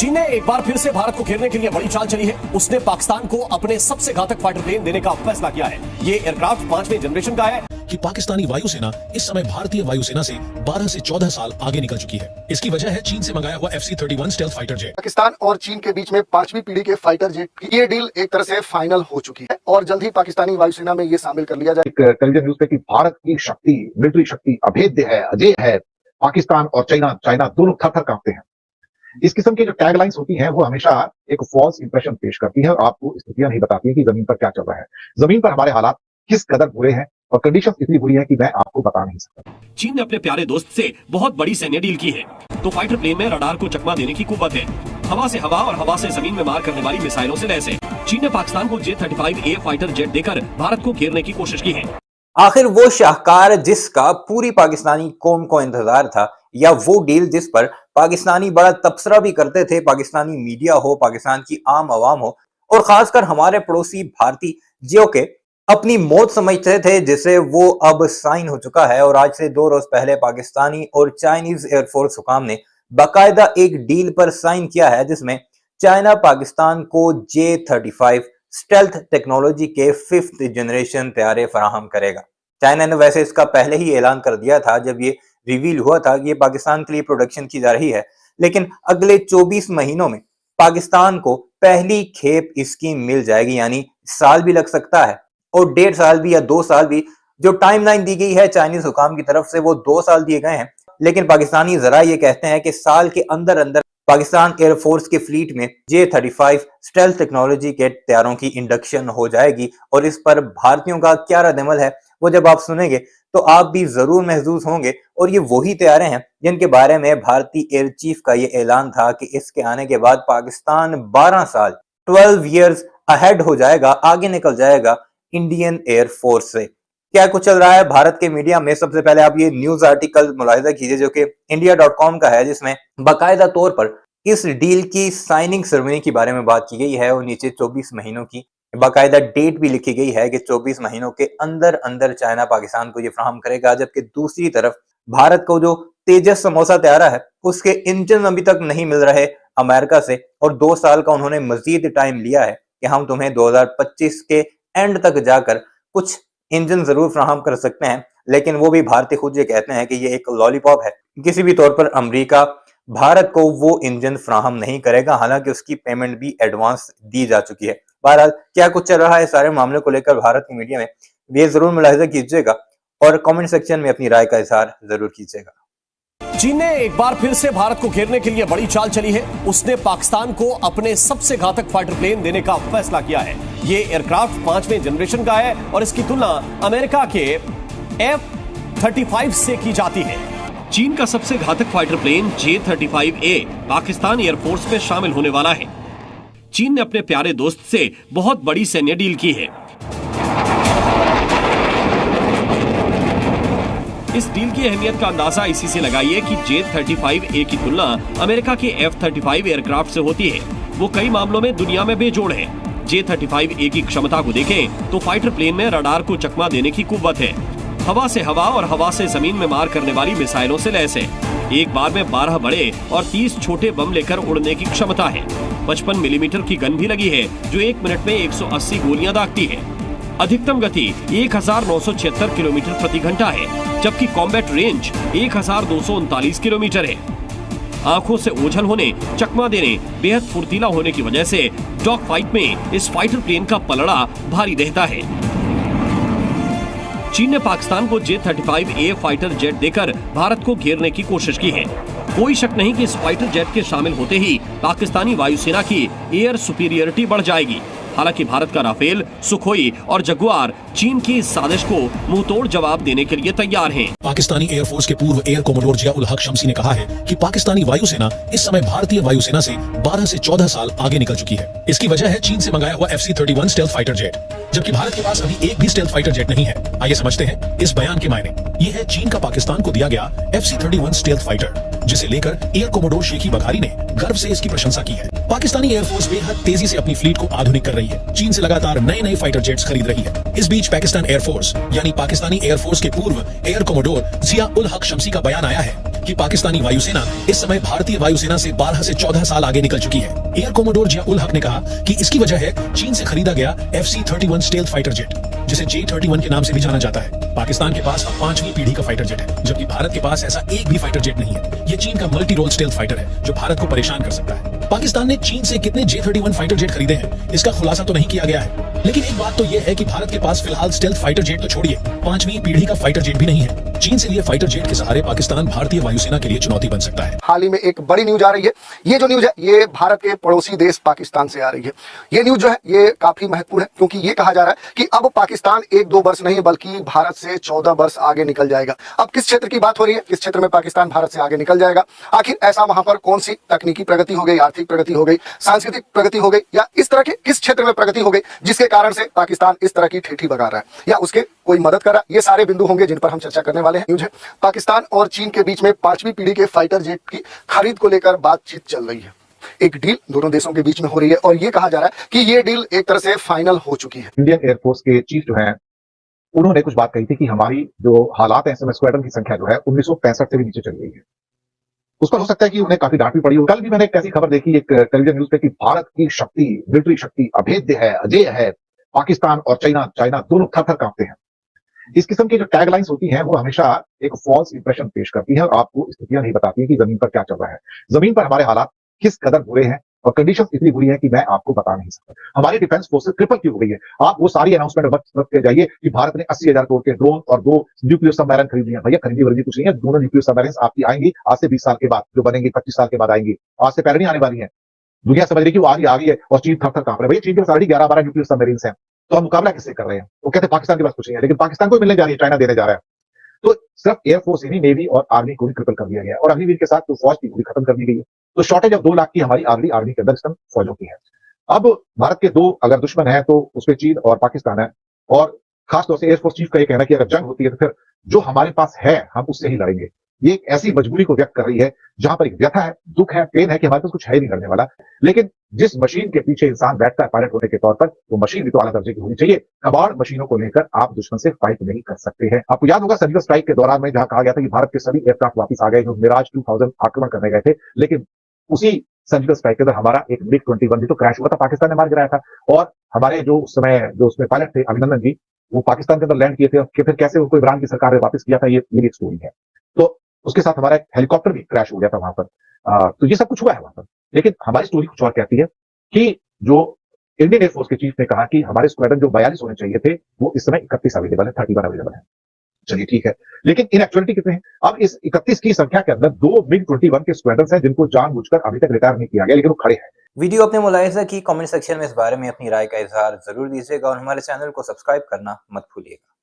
चीन ने एक बार फिर से भारत को घेरने के लिए बड़ी चाल चली है। उसने पाकिस्तान को अपने सबसे घातक फाइटर प्लेन देने का फैसला किया है। ये एयरक्राफ्ट 5वें जनरेशन का है कि पाकिस्तानी वायुसेना इस समय भारतीय वायुसेना से 12 से 14 साल आगे निकल चुकी है। इसकी वजह है चीन से मंगाया हुआ FC-31 stealth fighter jet. Pakistan और चीन के बीच में 5वीं पीढ़ी के फाइटर जेट की ये डील एक तरह से फाइनल हो चुकी है और जल्द ही पाकिस्तानी वायुसेना में ये शामिल कर लिया जाए। टेलीविजन न्यूज पे कि भारत की शक्ति, मिलिट्री शक्ति अभेद्य है, अजय है। पाकिस्तान और चाइना दोनों थर-थर कांपते हैं। इस किस्म की जो टैगलाइंस होती हैं वो हमेशा एक फॉल्स इंप्रेशन पेश करती है और आपको स्थितियां नहीं बताती है कि जमीन पर क्या चल रहा है। जमीन पर हमारे हालात किस कदर बुरे हैं और कंडीशंस इतनी बुरी है कि मैं आपको बता नहीं सकता। चीन ने अपने प्यारे दोस्त से बहुत बड़ी सैन्य डील की है। तो फाइटर प्लेन में रडार को चकमा देने की कुव्वत है। हवा से हवा और हवा से जमीन में मार करने वाली मिसाइलों से लैस है। चीन ने पाकिस्तान को J-35A फाइटर जेट देकर भारत को घेरने की कोशिश की है। आखिर वो शाहकार जिसका पूरी पाकिस्तानी कौम को इंतजार था, या वो डील जिस पर पाकिस्तानी बड़ा तबसरा भी करते थे, पाकिस्तानी मीडिया हो, पाकिस्तान की आम आवाम हो और खासकर हमारे पड़ोसी भारतीय जो के अपनी मौत समझते थे, जिसे वो अब साइन हो चुका है। और आज से 2 रोज पहले पाकिस्तानी और चाइनीज एयरफोर्स हुकाम ने बाकायदा एक डील पर साइन किया है जिसमें चाइना पाकिस्तान को J-35 स्टेल्थ टेक्नोलॉजी के 5th जनरेशन तैयारे फराहम करेगा। चाइना ने वैसे इसका पहले ही ऐलान कर दिया था जब ये रिवील हुआ था कि ये पाकिस्तान के लिए प्रोडक्शन की जा रही है, लेकिन अगले 24 महीनों में पाकिस्तान को पहली खेप इसकी मिल जाएगी। यानी साल भी लग सकता है और 1.5 साल भी या 2 साल भी। जो टाइमलाइन दी गई है चाइनीज हुकाम की तरफ से वो 2 साल दिए गए हैं, लेकिन पाकिस्तानी जरा ये कहते हैं कि साल के अंदर अंदर पाकिस्तान एयरफोर्स के फ्लीट में J-35 स्टेल्थ टेक्नोलॉजी के तैयारों की इंडक्शन हो जाएगी। और इस पर भारतीयों का क्या रद्द-ए-अमल है वो जब आप सुनेंगे तो आप भी जरूर महसूस होंगे। और ये वही तैयारे हैं जिनके बारे में भारतीय एयर चीफ का ये ऐलान था कि इसके आने के बाद पाकिस्तान 12 साल 12 ईयर्स अहेड हो जाएगा, आगे निकल जाएगा इंडियन एयरफोर्स से। क्या कुछ चल रहा है भारत के मीडिया में? सबसे पहले आप ये न्यूज आर्टिकल मुलाहिजा कीजिए जो कि India.com का है, जिसमें बाकायदा तौर पर इस डील की साइनिंग सेरेमनी के बारे में बात की गई है और नीचे 24 महीनों की बाकायदा डेट भी लिखी गई है कि 24 महीनों के अंदर अंदर चाइना पाकिस्तान को ये फ्राहम करेगा। जबकि दूसरी तरफ भारत को जो तेजस समोसा तैयारा है उसके इंजन अभी तक नहीं मिल रहे अमेरिका से, और 2 साल का उन्होंने मजीद टाइम लिया है कि हम तुम्हें 2025 के एंड तक जाकर कुछ इंजन जरूर फ्राहम कर सकते हैं। लेकिन वो भी भारतीय खुद ये कहते हैं कि ये एक लॉलीपॉप है, किसी भी तौर पर अमेरिका भारत को वो इंजन फ्राहम नहीं करेगा, हालांकि उसकी पेमेंट भी एडवांस दी जा चुकी है। बहरहाल क्या कुछ चल रहा है सारे मामले को लेकर भारत की मीडिया में, ये जरूर मुलाहिजा कीजिएगा और कमेंट सेक्शन में अपनी राय का इजहार जरूर कीजिएगा। चीन ने एक बार फिर से भारत को घेरने के लिए बड़ी चाल चली है। उसने पाकिस्तान को अपने सबसे घातक फाइटर प्लेन देने का फैसला किया है। ये एयरक्राफ्ट 5वें जनरेशन का है और इसकी तुलना अमेरिका के F-35 से की जाती है। चीन का सबसे घातक fighter plane J-35A Pakistan air force में शामिल होने वाला है। चीन ने अपने प्यारे दोस्त से बहुत बड़ी सैन्य डील की है। इस डील की अहमियत का अंदाजा इसी से लगाइए कि J-35A की तुलना अमेरिका के F-35 एयरक्राफ्ट से होती है। वो कई मामलों में दुनिया में बेजोड़ है। J-35A की क्षमता को देखें तो फाइटर प्लेन में रडार को चकमा देने की कुव्वत है। हवा से हवा और हवा से जमीन में मार करने वाली मिसाइलों से लैस है। एक बार में 12 बड़े और 30 छोटे बम लेकर उड़ने की क्षमता है। 55 मिलीमीटर की गन भी लगी है जो 1 मिनट में 180 गोलियां दागती है। अधिकतम गति 1976 किलोमीटर प्रति घंटा है, जबकि कॉम्बैट रेंज 1239 किलोमीटर है। आंखों से ओझल होने, चकमा देने, बेहद फुर्तीला होने की वजह से डॉग फाइट में इस फाइटर प्लेन का पलड़ा भारी रहता है। चीन ने पाकिस्तान को J-35A फाइटर जेट देकर भारत को घेरने की कोशिश की है। कोई शक नहीं कि इस फाइटर जेट के शामिल होते ही पाकिस्तानी वायुसेना की एयर सुपीरियरिटी बढ़ जाएगी। हालांकि भारत का राफेल, सुखोई और जगुआर चीन की इस साजिश को मुंहतोड़ जवाब देने के लिए तैयार हैं। पाकिस्तानी एयरफोर्स के पूर्व एयर कोमोडोर जिया-उल हक शम्सी ने कहा है कि पाकिस्तानी वायुसेना इस समय भारतीय वायुसेना से 12 से 14 साल आगे निकल चुकी है। इसकी वजह है चीन से मंगाया हुआ FC-31 स्टेल्थ फाइटर जेट, जबकि भारत के पास अभी एक भी स्टेल्थ फाइटर जेट नहीं है। आइए समझते हैं इस बयान के मायने। ये है चीन का पाकिस्तान को दिया गया FC-31 स्टेल्थ फाइटर, जिसे लेकर एयर कोमोडोर शेखी बखारी ने गर्व से इसकी प्रशंसा की है। पाकिस्तानी एयरफोर्स बेहद तेजी से अपनी फ्लीट को आधुनिक कर रही है। चीन से लगातार नए नए फाइटर जेट्स खरीद रही है। इस बीच पाकिस्तान एयरफोर्स यानी पाकिस्तानी एयरफोर्स के पूर्व एयर कोमोडोर जिया उल हक शम्सी का बयान आया है कि पाकिस्तानी वायुसेना इस समय भारतीय वायुसेना से 12 से 14 साल आगे निकल चुकी है। एयर कोमोडोर जिया उल हक ने कहा कि इसकी वजह है चीन से खरीदा गया FC-31 स्टेल्थ फाइटर जेट, जिसे J-31 के नाम से भी जाना जाता है। पाकिस्तान के पास अब 5वीं पीढ़ी का फाइटर जेट है, जबकि भारत के पास ऐसा एक भी फाइटर जेट नहीं है। ये चीन का मल्टी रोल स्टेल्थ फाइटर है जो भारत को परेशान कर सकता है। पाकिस्तान ने चीन से कितने J-31 फाइटर जेट खरीदे हैं इसका खुलासा तो नहीं किया गया है, लेकिन एक बात तो यह है कि भारत के पास फिलहाल स्टेल्थ फाइटर जेट तो छोड़िए 5वीं पीढ़ी का फाइटर जेट भी नहीं है। चीन से लिए फाइटर जेट के सहारे पाकिस्तान भारतीय वायुसेना के लिए चुनौती बन सकता है। हाल ही में एक बड़ी न्यूज आ रही है। ये जो न्यूज है ये भारत के पड़ोसी देश पाकिस्तान से आ रही है। ये न्यूज जो है ये काफी महत्वपूर्ण है, क्योंकि ये कहा जा रहा है कि अब पाकिस्तान 1-2 वर्ष नहीं बल्कि भारत से 14 वर्ष आगे निकल जाएगा। अब किस क्षेत्र की बात हो रही है, किस क्षेत्र में पाकिस्तान भारत से आगे निकल जाएगा? आखिर ऐसा वहां पर कौन सी तकनीकी प्रगति हो गई, आर्थिक प्रगति हो गई, सांस्कृतिक प्रगति हो गई, या इस तरह के किस क्षेत्र में प्रगति हो गई जिसके कारण से पाकिस्तान इस तरह की ठेठी बगा रहा है, या उसके कोई मदद कर रहा है? ये सारे बिंदु होंगे जिन पर हम चर्चा करने वाले हैं। न्यूज है पाकिस्तान और चीन के बीच में 5वीं पीढ़ी के फाइटर जेट की खरीद को लेकर बातचीत चल रही है। एक डील दोनों देशों के बीच में हो रही है और ये कहा जा रहा है कि ये डील एक तरह से फाइनल हो चुकी है। इंडियन एयरफोर्स के चीफ जो है उन्होंने कुछ बात कही थी कि हमारी जो हालात है समय स्क्वाड्रन की संख्या जो है 1965 से भी नीचे चली गई है। उस पर हो सकता है कि उन्हें काफी डांट भी पड़ी हो। कल भी मैंने एक ऐसी खबर देखी एक टेलीविजन न्यूज पे कि भारत की शक्ति, मिलिट्री शक्ति अभेद्य है, अजेय है। पाकिस्तान और चाइना दोनों थर-थर कांपते हैं। इस किस्म की जो टैगलाइंस होती हैं वो हमेशा एक फॉल्स इंप्रेशन पेश करती है और आपको स्थितियां नहीं बताती है कि जमीन पर क्या चल रहा है। जमीन पर हमारे हालात किस कदर बुरे हैं और कंडीशंस इतनी बुरी है कि मैं आपको बता नहीं सकता। हमारी डिफेंस फोर्सेस ट्रिपल क्यों हो गई है। आप वो सारी अनाउंसमेंट मत के जाइए कि भारत ने 80,000 करोड़ के ड्रोन और 2 न्यूक्लियर सबमरीन खरीद लिए। भैया खरीदी वर्दी कुछ नहीं है। दोनों न्यूक्लियर सबमरीन आपकी आएंगी आज से 20 साल के बाद, जो बनेंगी 25 साल के बाद आएंगी। आज से पहले नहीं आने वाली है। दुनिया समझ रही कि वो आ गई है और चीन थर-थर कांप रहा है। भैया चीन के पास ऑलरेडी 11-12 न्यूक्लियर सबमरीन हैं, तो हम मुकाबला किससे कर रहे हैं? वो कहते हैं पाकिस्तान के पास कुछ नहीं है, लेकिन पाकिस्तान को मिलने जा रही है, चाइना देने जा रहा है। तो सिर्फ एयरफोर्स ही नहीं, नेवी और आर्मी को भी ट्रिपल कर दिया गया और अग्निवीर के साथ तो फौज की पूरी खत्म कर दी गई है। तो शॉर्टेज अब 2 लाख की हमारी आर्मी के अंदर इस समय फौजों की है। अब भारत के 2 अगर दुश्मन है तो उसमें चीन और पाकिस्तान है, और खासतौर से एयरफोर्स चीफ का यह कहना कि अगर जंग होती है तो फिर जो हमारे पास है हम उससे ही लड़ेंगे। ये एक ऐसी मजबूरी को व्यक्त कर रही है जहां पर एक व्यथा है, दुख है, पेन है कि हमारे पास कुछ है ही नहीं करने वाला। लेकिन जिस मशीन के पीछे इंसान बैठता है पायलट होने के तौर पर, वो मशीन भी तो आला दर्जे की होनी चाहिए। कबाड़ मशीनों को लेकर आप दुश्मन से फाइट नहीं कर सकते हैं। आपको याद होगा सर्जिकल स्ट्राइक के दौरान में जहां कहा गया था कि भारत के सभी एयरक्राफ्ट वापस आ गए जो मिराज 2000 आक्रमण करने गए थे, लेकिन उसी सर्जिकल स्ट्राइक के अंदर हमारा एक MiG-21 भी तो क्रैश हुआ था, पाकिस्तान ने मार गिराया था। और हमारे जो उस समय जो उसमें पायलट थे अभिनंदन जी, वो पाकिस्तान के अंदर लैंड किए थे और फिर कैसे उनको इमरान की सरकार ने वापस किया था, ये मेरी एक स्टोरी है। तो उसके साथ हमारा एक हेलीकॉप्टर भी क्रैश हो गया था वहां पर। तो ये सब कुछ हुआ है वहां पर, लेकिन हमारी स्टोरी कुछ और कहती है कि जो इंडियन एयरफोर्स के चीफ ने कहा कि हमारे स्क्वाड्रन जो 42 होने चाहिए थे वो इस समय 31 अवेलेबल है, 31 अवेलेबल है। चलिए ठीक है, लेकिन इन एक्चुअलिटी कितने हैं? अब इस 31 की संख्या के अंदर 2 MiG-21 के स्क्वाड्रन हैं जिनको जानबूझकर अभी तक रिटायर नहीं किया गया, लेकिन वो खड़े हैं। वीडियो अपने मुलाहिजा की कमेंट सेक्शन में इस बारे में अपनी राय का इजहार जरूर दीजिएगा और हमारे चैनल को सब्सक्राइब करना मत भूलिएगा।